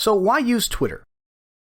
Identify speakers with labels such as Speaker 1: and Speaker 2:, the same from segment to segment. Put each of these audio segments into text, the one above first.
Speaker 1: So why use Twitter?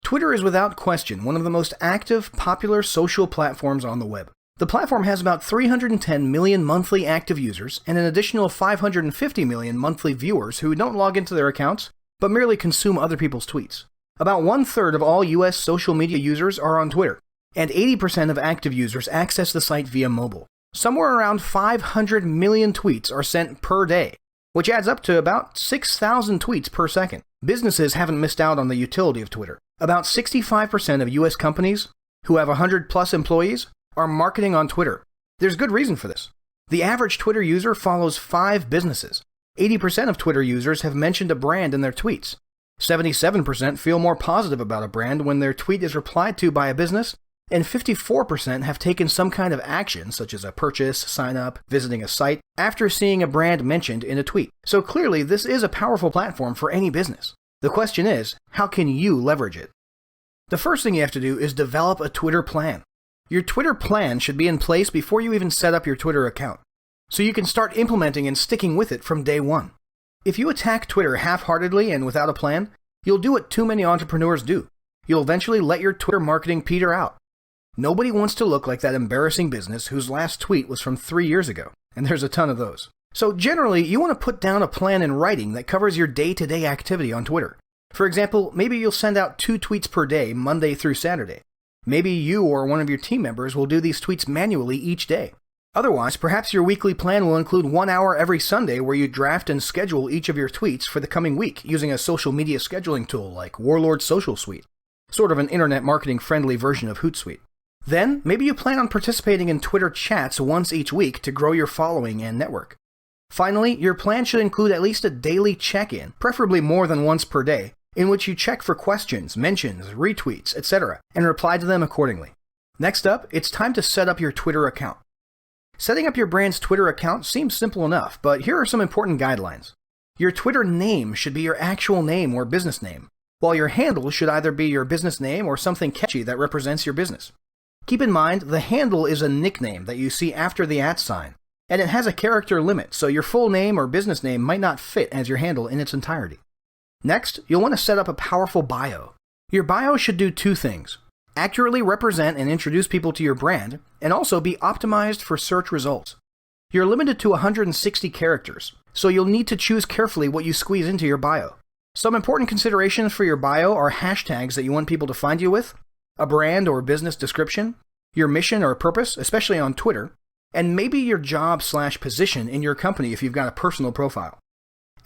Speaker 1: Twitter is without question one of the most active, popular social platforms on the web. The platform has about 310 million monthly active users and an additional 550 million monthly viewers who don't log into their accounts, but merely consume other people's tweets. About 1/3 of all US social media users are on Twitter, and 80% of active users access the site via mobile. Somewhere around 500 million tweets are sent per day, which adds up to about 6,000 tweets per second. Businesses haven't missed out on the utility of Twitter. About 65% of US companies who have 100+ employees are marketing on Twitter. There's good reason for this. The average Twitter user follows 5 businesses. 80% of Twitter users have mentioned a brand in their tweets. 77% feel more positive about a brand when their tweet is replied to by a business, and 54% have taken some kind of action, such as a purchase, sign up, visiting a site, after seeing a brand mentioned in a tweet. So clearly, this is a powerful platform for any business. The question is, how can you leverage it? The first thing you have to do is develop a Twitter plan. Your Twitter plan should be in place before you even set up your Twitter account, so you can start implementing and sticking with it from day one. If you attack Twitter half-heartedly and without a plan, you'll do what too many entrepreneurs do. You'll eventually let your Twitter marketing peter out. Nobody wants to look like that embarrassing business whose last tweet was from 3 years ago, and there's a ton of those. So generally, you want to put down a plan in writing that covers your day-to-day activity on Twitter. For example, maybe you'll send out 2 tweets per day, Monday through Saturday. Maybe you or one of your team members will do these tweets manually each day. Otherwise, perhaps your weekly plan will include 1 hour every Sunday where you draft and schedule each of your tweets for the coming week using a social media scheduling tool like Warlord Social Suite, sort of an internet marketing-friendly version of Hootsuite. Then, maybe you plan on participating in Twitter chats once each week to grow your following and network. Finally, your plan should include at least a daily check-in, preferably more than once per day, in which you check for questions, mentions, retweets, etc., and reply to them accordingly. Next up, it's time to set up your Twitter account. Setting up your brand's Twitter account seems simple enough, but here are some important guidelines. Your Twitter name should be your actual name or business name, while your handle should either be your business name or something catchy that represents your business. Keep in mind, the handle is a nickname that you see after the @ sign, and it has a character limit, so your full name or business name might not fit as your handle in its entirety. Next, you'll want to set up a powerful bio. Your bio should do 2 things: accurately represent and introduce people to your brand, and also be optimized for search results. You're limited to 160 characters, so you'll need to choose carefully what you squeeze into your bio. Some important considerations for your bio are hashtags that you want people to find you with, a brand or business description, your mission or purpose, especially on Twitter, and maybe your job/position in your company if you've got a personal profile.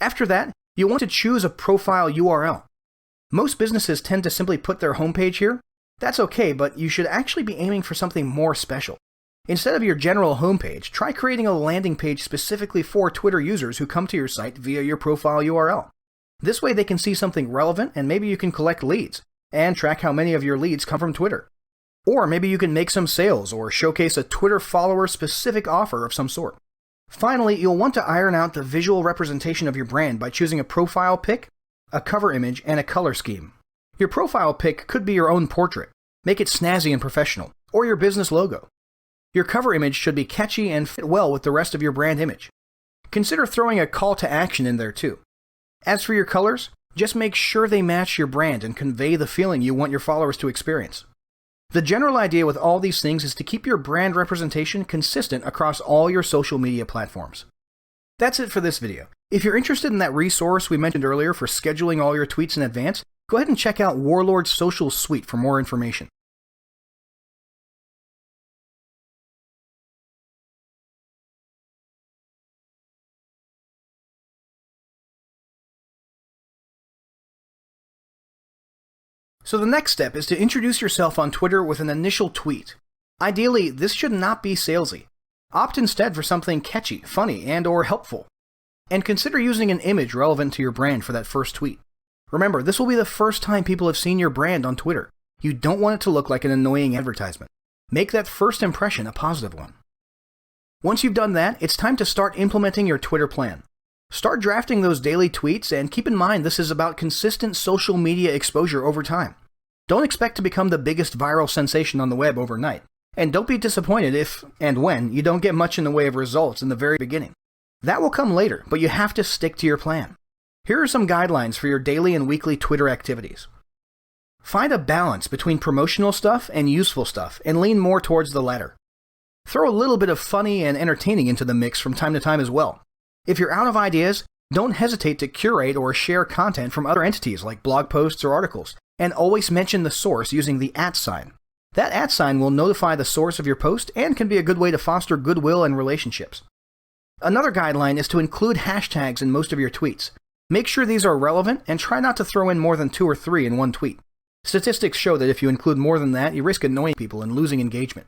Speaker 1: After that, you'll want to choose a profile URL. Most businesses tend to simply put their homepage here. That's okay, but you should actually be aiming for something more special. Instead of your general homepage, try creating a landing page specifically for Twitter users who come to your site via your profile URL. This way they can see something relevant, and maybe you can collect leads and track how many of your leads come from Twitter. Or maybe you can make some sales or showcase a Twitter follower-specific offer of some sort. Finally, you'll want to iron out the visual representation of your brand by choosing a profile pic, a cover image, and a color scheme. Your profile pic could be your own portrait. Make it snazzy and professional, or your business logo. Your cover image should be catchy and fit well with the rest of your brand image. Consider throwing a call to action in there too. As for your colors, just make sure they match your brand and convey the feeling you want your followers to experience. The general idea with all these things is to keep your brand representation consistent across all your social media platforms. That's it for this video. If you're interested in that resource we mentioned earlier for scheduling all your tweets in advance, go ahead and check out Warlord Social Suite for more information. So the next step is to introduce yourself on Twitter with an initial tweet. Ideally, this should not be salesy. Opt instead for something catchy, funny, and/or helpful. And consider using an image relevant to your brand for that first tweet. Remember, this will be the first time people have seen your brand on Twitter. You don't want it to look like an annoying advertisement. Make that first impression a positive one. Once you've done that, it's time to start implementing your Twitter plan. Start drafting those daily tweets, and keep in mind this is about consistent social media exposure over time. Don't expect to become the biggest viral sensation on the web overnight. And don't be disappointed if, and when, you don't get much in the way of results in the very beginning. That will come later, but you have to stick to your plan. Here are some guidelines for your daily and weekly Twitter activities. Find a balance between promotional stuff and useful stuff, and lean more towards the latter. Throw a little bit of funny and entertaining into the mix from time to time as well. If you're out of ideas, don't hesitate to curate or share content from other entities like blog posts or articles, and always mention the source using the @ sign. That @ sign will notify the source of your post and can be a good way to foster goodwill and relationships. Another guideline is to include hashtags in most of your tweets. Make sure these are relevant and try not to throw in more than 2 or 3 in one tweet. Statistics show that if you include more than that, you risk annoying people and losing engagement.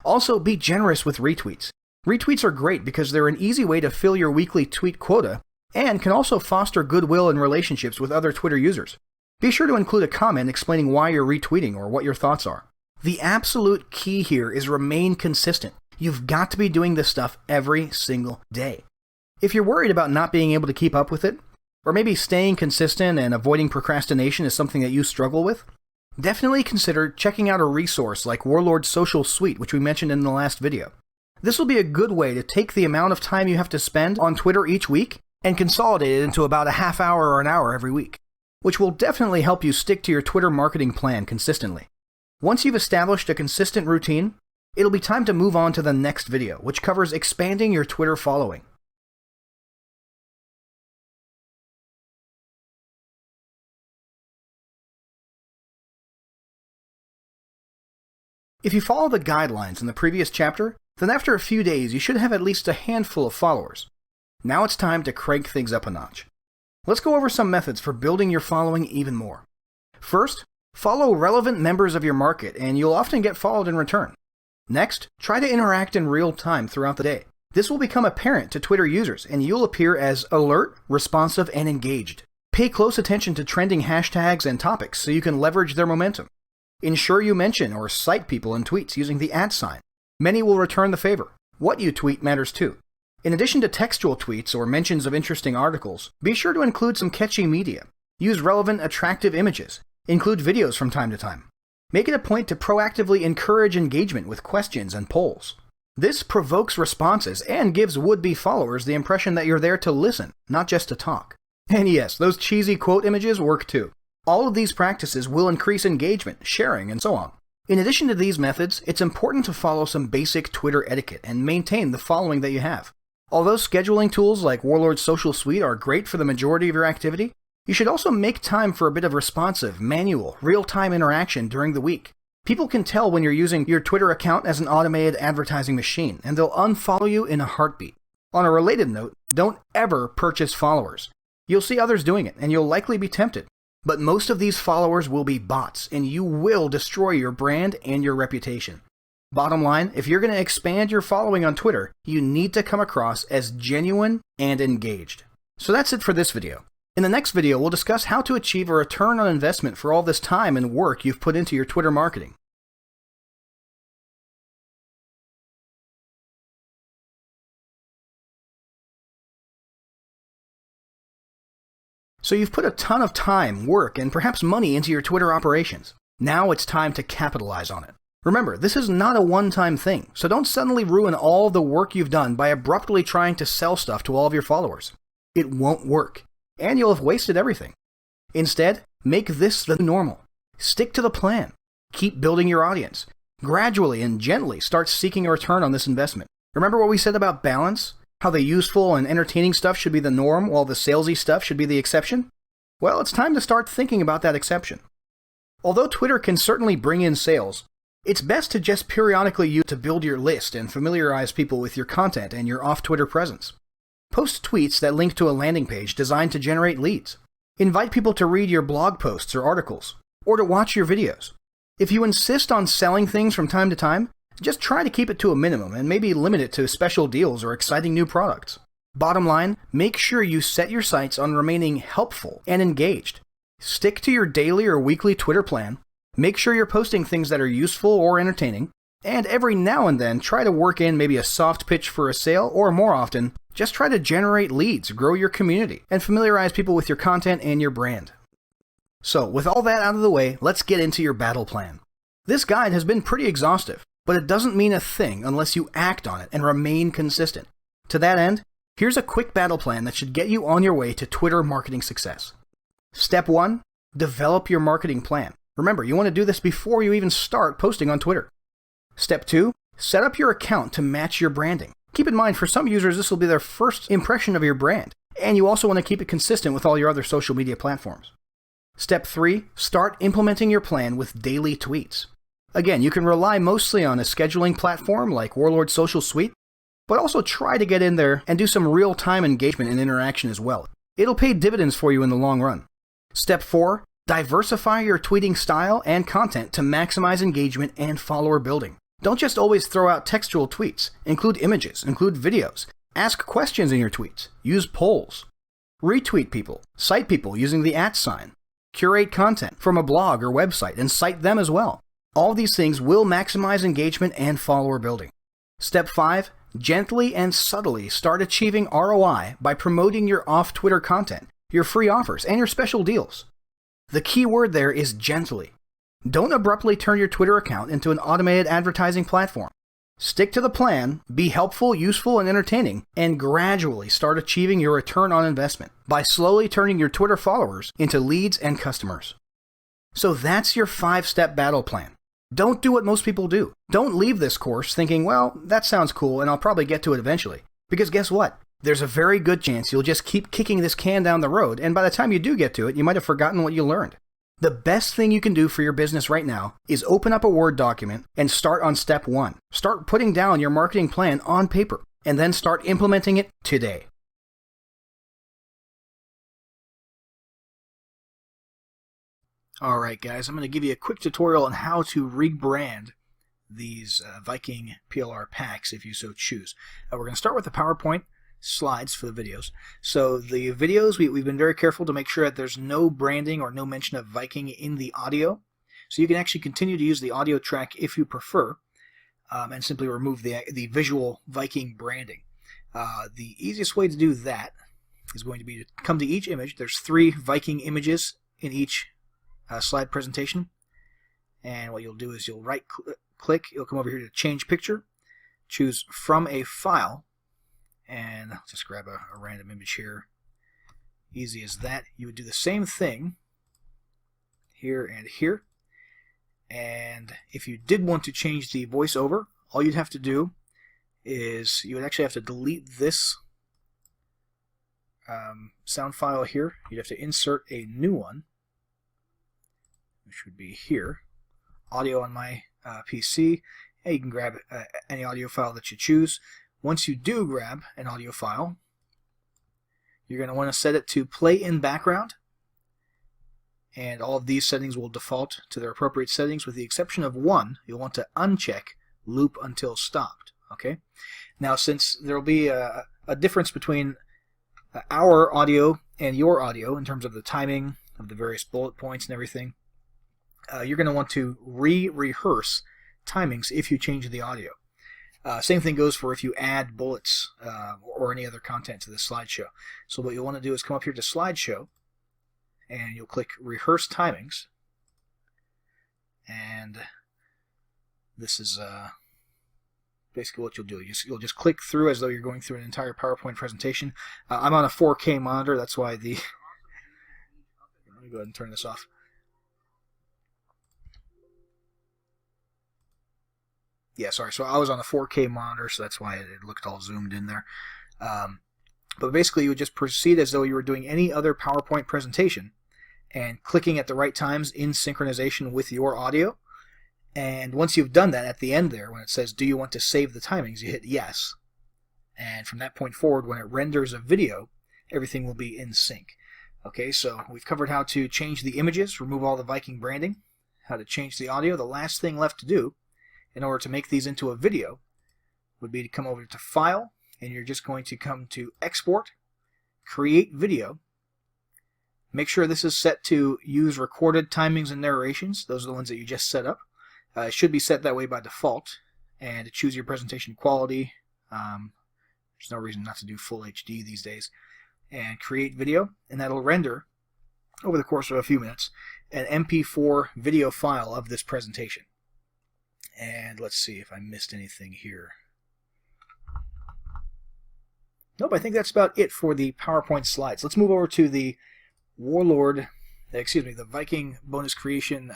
Speaker 1: Also, be generous with retweets. Retweets are great because they're an easy way to fill your weekly tweet quota and can also foster goodwill and relationships with other Twitter users. Be sure to include a comment explaining why you're retweeting or what your thoughts are. The absolute key here is remain consistent. You've got to be doing this stuff every single day. If you're worried about not being able to keep up with it, or maybe staying consistent and avoiding procrastination is something that you struggle with, definitely consider checking out a resource like Warlord Social Suite, which we mentioned in the last video. This will be a good way to take the amount of time you have to spend on Twitter each week and consolidate it into about a half hour or an hour every week, which will definitely help you stick to your Twitter marketing plan consistently. Once you've established a consistent routine, it'll be time to move on to the next video, which covers expanding your Twitter following. If you follow the guidelines in the previous chapter, then after a few days you should have at least a handful of followers. Now it's time to crank things up a notch. Let's go over some methods for building your following even more. First, follow relevant members of your market and you'll often get followed in return. Next, try to interact in real time throughout the day. This will become apparent to Twitter users and you'll appear as alert, responsive, and engaged. Pay close attention to trending hashtags and topics so you can leverage their momentum. Ensure you mention or cite people in tweets using the @ sign. Many will return the favor. What you tweet matters too. In addition to textual tweets or mentions of interesting articles, be sure to include some catchy media. Use relevant, attractive images. Include videos from time to time. Make it a point to proactively encourage engagement with questions and polls. This provokes responses and gives would-be followers the impression that you're there to listen, not just to talk. And yes, those cheesy quote images work too. All of these practices will increase engagement, sharing, and so on. In addition to these methods, it's important to follow some basic Twitter etiquette and maintain the following that you have. Although scheduling tools like Warlord Social Suite are great for the majority of your activity, you should also make time for a bit of responsive, manual, real-time interaction during the week. People can tell when you're using your Twitter account as an automated advertising machine, and they'll unfollow you in a heartbeat. On a related note, don't ever purchase followers. You'll see others doing it, and you'll likely be tempted. But most of these followers will be bots, and you will destroy your brand and your reputation. Bottom line, if you're going to expand your following on Twitter, you need to come across as genuine and engaged. So that's it for this video. In the next video, we'll discuss how to achieve a return on investment for all this time and work you've put into your Twitter marketing. So you've put a ton of time, work, and perhaps money into your Twitter operations. Now it's time to capitalize on it. Remember, this is not a one-time thing, so don't suddenly ruin all the work you've done by abruptly trying to sell stuff to all of your followers. It won't work, and you'll have wasted everything. Instead, make this the normal. Stick to the plan. Keep building your audience. Gradually and gently start seeking a return on this investment. Remember what we said about balance? How the useful and entertaining stuff should be the norm while the salesy stuff should be the exception? Well, it's time to start thinking about that exception. Although Twitter can certainly bring in sales, it's best to just periodically use it to build your list and familiarize people with your content and your off-Twitter presence. Post tweets that link to a landing page designed to generate leads. Invite people to read your blog posts or articles, or to watch your videos. If you insist on selling things from time to time, just try to keep it to a minimum and maybe limit it to special deals or exciting new products. Bottom line, make sure you set your sights on remaining helpful and engaged. Stick to your daily or weekly Twitter plan. Make sure you're posting things that are useful or entertaining. And every now and then, try to work in maybe a soft pitch for a sale, or more often, just try to generate leads, grow your community, and familiarize people with your content and your brand. So, with all that out of the way, let's get into your battle plan. This guide has been pretty exhaustive, but it doesn't mean a thing unless you act on it and remain consistent. To that end, Here's a quick battle plan that should get you on your way to Twitter marketing success. Step 1, develop your marketing plan. Remember, you want to do this before you even start posting on Twitter. Step 2, set up your account to match your branding. Keep in mind, for some users, this will be their first impression of your brand, and you also want to keep it consistent with all your other social media platforms. Step 3, start implementing your plan with daily tweets. Again, you can rely mostly on a scheduling platform like Warlord Social Suite, but also try to get in there and do some real-time engagement and interaction as well. It'll pay dividends for you in the long run. Step 4, diversify your tweeting style and content to maximize engagement and follower building. Don't just always throw out textual tweets. Include images, include videos, ask questions in your tweets, use polls, retweet people, cite people using the @ sign, curate content from a blog or website and cite them as well. All these things will maximize engagement and follower building. Step 5, gently and subtly start achieving ROI by promoting your off-Twitter content, your free offers, and your special deals. The key word there is gently. Don't abruptly turn your Twitter account into an automated advertising platform. Stick to the plan, be helpful, useful, and entertaining, and gradually start achieving your return on investment by slowly turning your Twitter followers into leads and customers. So that's your 5-step battle plan. Don't do what most people do. Don't leave this course thinking, well, that sounds cool and I'll probably get to it eventually. Because guess what? There's a very good chance you'll just keep kicking this can down the road, and by the time you do get to it, you might have forgotten what you learned. The best thing you can do for your business right now is open up a Word document and start on step 1. Start putting down your marketing plan on paper, and then start implementing it today. Alright guys, I'm going to give you a quick tutorial on how to rebrand these Viking PLR packs if you so choose. We're going to start with the PowerPoint slides for the videos. So the videos, we've been very careful to make sure that there's no branding or no mention of Viking in the audio. So you can actually continue to use the audio track if you prefer, and simply remove the visual Viking branding. The easiest way to do that is going to be to come to each image. There's 3 Viking images in each slide presentation, and what you'll do is you'll right click, you'll come over here to change picture, choose from a file, and I'll just grab a random image here. Easy as that. You would do the same thing here and here, and if you did want to change the voiceover, all you'd have to do is you would actually have to delete this sound file here. You'd have to insert a new one, which would be here, audio on my PC, and you can grab any audio file that you choose. Once you do grab an audio file, you're going to want to set it to play in background, and all of these settings will default to their appropriate settings with the exception of one. You'll want to uncheck loop until stopped. Okay. Now, since there will be a difference between our audio and your audio in terms of the timing of the various bullet points and everything, you're going to want to rehearse timings if you change the audio. Same thing goes for if you add bullets or any other content to the slideshow. So what you'll want to do is come up here to slideshow, and you'll click rehearse timings, and this is basically what you'll do. You'll just click through as though you're going through an entire PowerPoint presentation. I'm on a 4K monitor, that's why the let me go ahead and turn this off. Yeah, sorry. So I was on a 4K monitor, so that's why it looked all zoomed in there. But basically, you would just proceed as though you were doing any other PowerPoint presentation and clicking at the right times in synchronization with your audio. And once you've done that, at the end there, when it says, do you want to save the timings, you hit yes. And from that point forward, when it renders a video, everything will be in sync. Okay, so we've covered how to change the images, remove all the Viking branding, how to change the audio. The last thing left to do in order to make these into a video would be to come over to File, and you're just going to come to Export, Create Video. Make sure this is set to use recorded timings and narrations. Those are the ones that you just set up. It should be set that way by default, and to choose your presentation quality. There's no reason not to do full HD these days. And create video, and that'll render, over the course of a few minutes, an MP4 video file of this presentation. And let's see if I missed anything here. Nope, I think that's about it for the PowerPoint slides. Let's move over to the the Viking bonus creation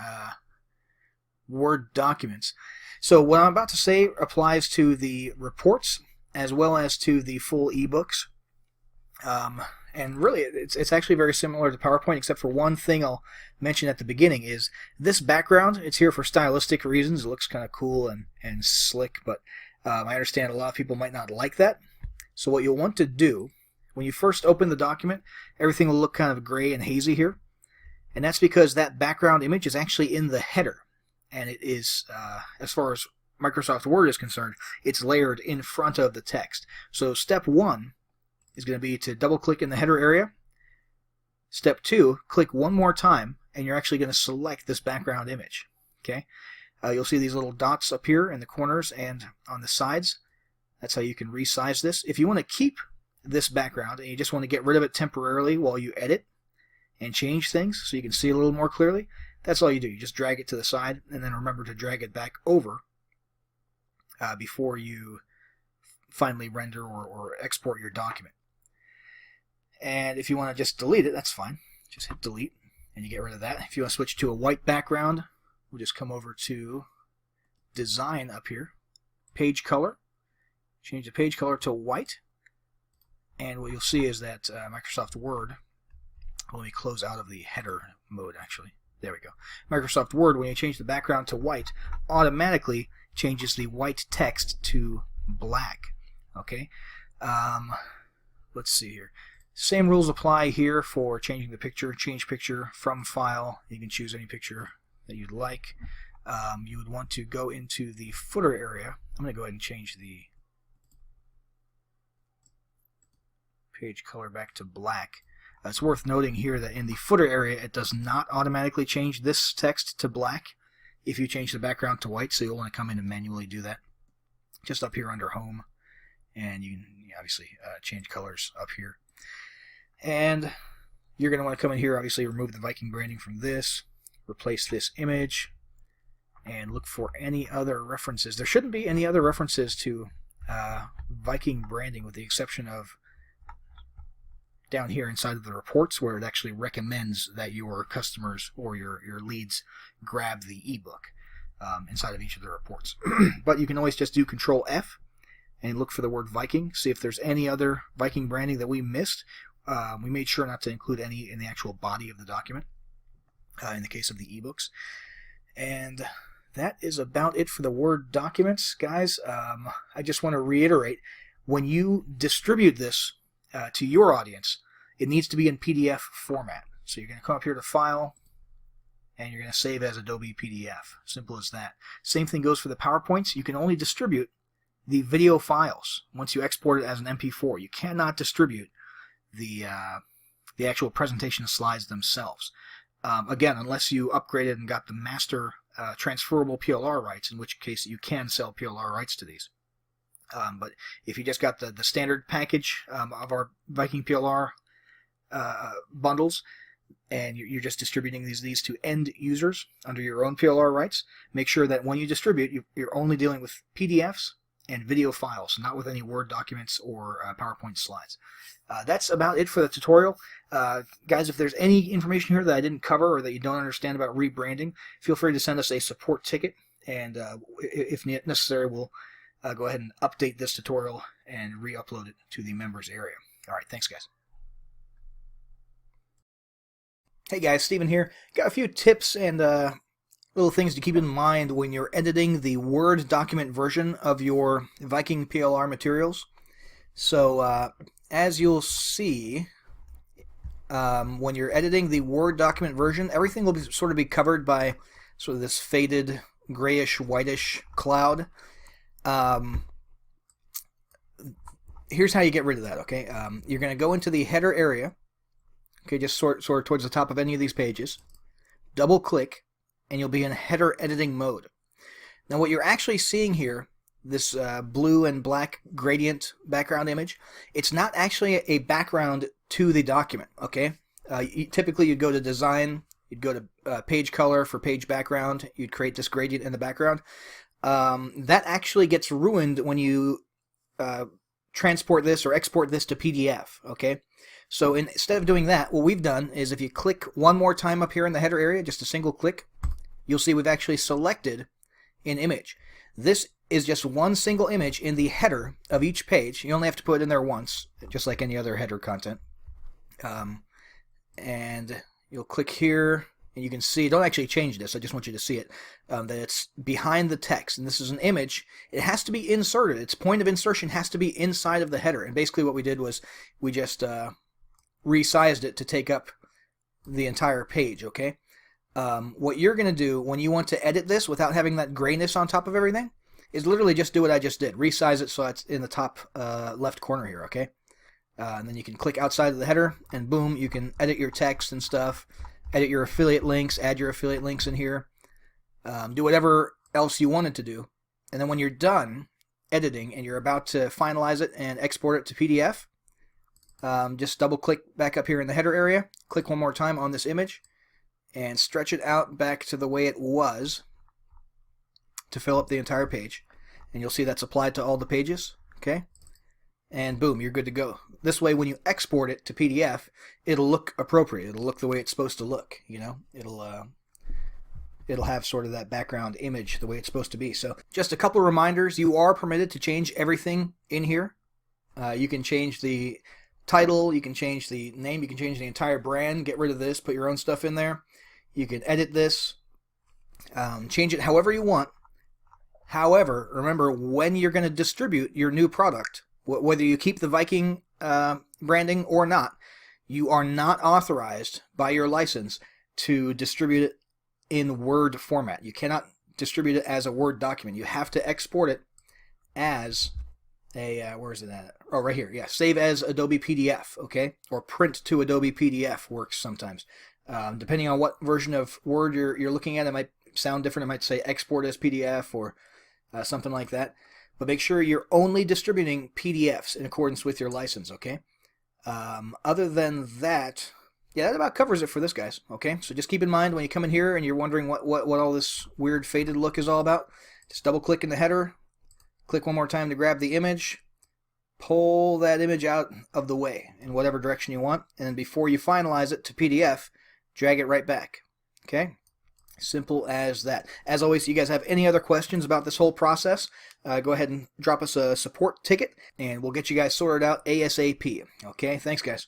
Speaker 1: Word documents. So what I'm about to say applies to the reports as well as to the full ebooks. And really, it's actually very similar to PowerPoint, except for one thing I'll mention at the beginning is this background. It's here for stylistic reasons. It looks kind of cool and slick, but I understand a lot of people might not like that. So what you'll want to do, when you first open the document, everything will look kind of gray and hazy here. And that's because that background image is actually in the header. And it is, as far as Microsoft Word is concerned, it's layered in front of the text. So step 1 is going to be to double-click in the header area. Step 2, click one more time, and you're actually going to select this background image. Okay? You'll see these little dots up here in the corners and on the sides. That's how you can resize this. If you want to keep this background and you just want to get rid of it temporarily while you edit and change things so you can see a little more clearly, that's all you do. You just drag it to the side and then remember to drag it back over before you finally render or export your document. And if you want to just delete it, that's fine. Just hit delete and you get rid of that. If you want to switch to a white background, we'll just come over to Design up here, Page Color. Change the page color to white, and what you'll see is that Microsoft Word, let me close out of the header mode actually, there we go. Microsoft Word, when you change the background to white, automatically changes the white text to black. Okay, let's see here. Same rules apply here for changing the picture. Change picture from file. You can choose any picture that you'd like. You would want to go into the footer area. I'm going to go ahead and change the page color back to black. It's worth noting here that in the footer area it does not automatically change this text to black if you change the background to white, so you'll want to come in and manually do that. Just up here under Home, and you can obviously change colors up here. And you're going to want to come in here, obviously remove the Viking branding from this, replace this image, and look for any other references. There shouldn't be any other references to Viking branding with the exception of down here inside of the reports where it actually recommends that your customers or your leads grab the ebook inside of each of the reports. But you can always just do Control F and look for the word Viking, see if there's any other Viking branding that we missed. We made sure not to include any in the actual body of the document in the case of the ebooks. And that is about it for the Word documents, guys. I just want to reiterate, when you distribute this to your audience, it needs to be in PDF format. So you're going to come up here to File, and you're going to save as Adobe PDF. Simple as that. Same thing goes for the PowerPoints. You can only distribute the video files once you export it as an MP4. You cannot distribute the actual presentation slides themselves. Again, unless you upgraded and got the master transferable PLR rights, in which case you can sell PLR rights to these. But if you just got the standard package of our Viking PLR bundles, and you're just distributing these to end users under your own PLR rights, make sure that when you distribute, you're only dealing with PDFs and video files, not with any Word documents or PowerPoint slides. That's about it for the tutorial. Guys, if there's any information here that I didn't cover or that you don't understand about rebranding, feel free to send us a support ticket, and if necessary, we'll go ahead and update this tutorial and re-upload it to the members area. All right, thanks, guys. Hey guys, Steven here. Got a few tips and little things to keep in mind when you're editing the Word document version of your Viking PLR materials. So as you'll see, when you're editing the Word document version, everything will sort of be covered by sort of this faded grayish whitish cloud. Here's how you get rid of that, okay? You're going to go into the header area, okay, just sort of towards the top of any of these pages, double click, and you'll be in header editing mode. Now what you're actually seeing here, this blue and black gradient background image, it's not actually a background to the document, okay? Typically you'd go to Design, you'd go to Page Color for page background, you'd create this gradient in the background. That actually gets ruined when you transport this or export this to PDF, okay? So instead of doing that, what we've done is if you click one more time up here in the header area, just a single click, you'll see we've actually selected an image. This is just one single image in the header of each page. You only have to put it in there once, just like any other header content. And you'll click here, and you can see, don't actually change this, I just want you to see it, that it's behind the text, and this is an image. It has to be inserted. Its point of insertion has to be inside of the header, and basically what we did was we just resized it to take up the entire page, okay? What you're going to do when you want to edit this without having that grayness on top of everything is literally just do what I just did. Resize it so it's in the top left corner here, okay? And then you can click outside of the header, and boom, you can edit your text and stuff, edit your affiliate links, add your affiliate links in here, do whatever else you wanted to do. And then when you're done editing and you're about to finalize it and export it to PDF, just double click back up here in the header area, click one more time on this image, and stretch it out back to the way it was to fill up the entire page. And you'll see that's applied to all the pages, okay? And boom, you're good to go. This way, when you export it to PDF, it'll look appropriate. It'll look the way it's supposed to look, you know? It'll have sort of that background image the way it's supposed to be. So just a couple of reminders. You are permitted to change everything in here. You can change the title, you can change the name, you can change the entire brand, get rid of this, put your own stuff in there. You can edit this, change it however you want. However, remember, when you're going to distribute your new product, whether you keep the Viking branding or not, you are not authorized by your license to distribute it in Word format. You cannot distribute it as a Word document. You have to export it as a, where is it at? Oh, right here. Yeah, save as Adobe PDF, okay? Or print to Adobe PDF works sometimes. Depending on what version of Word you're looking at, it might sound different. It might say export as PDF or something like that. But make sure you're only distributing PDFs in accordance with your license, okay? Other than that, yeah, that about covers it for this, guys, okay? So just keep in mind when you come in here and you're wondering what all this weird faded look is all about, just double-click in the header, click one more time to grab the image, pull that image out of the way in whatever direction you want, and then before you finalize it to PDF, drag it right back, okay? Simple as that. As always, if you guys have any other questions about this whole process, go ahead and drop us a support ticket, and we'll get you guys sorted out ASAP. Okay, thanks, guys.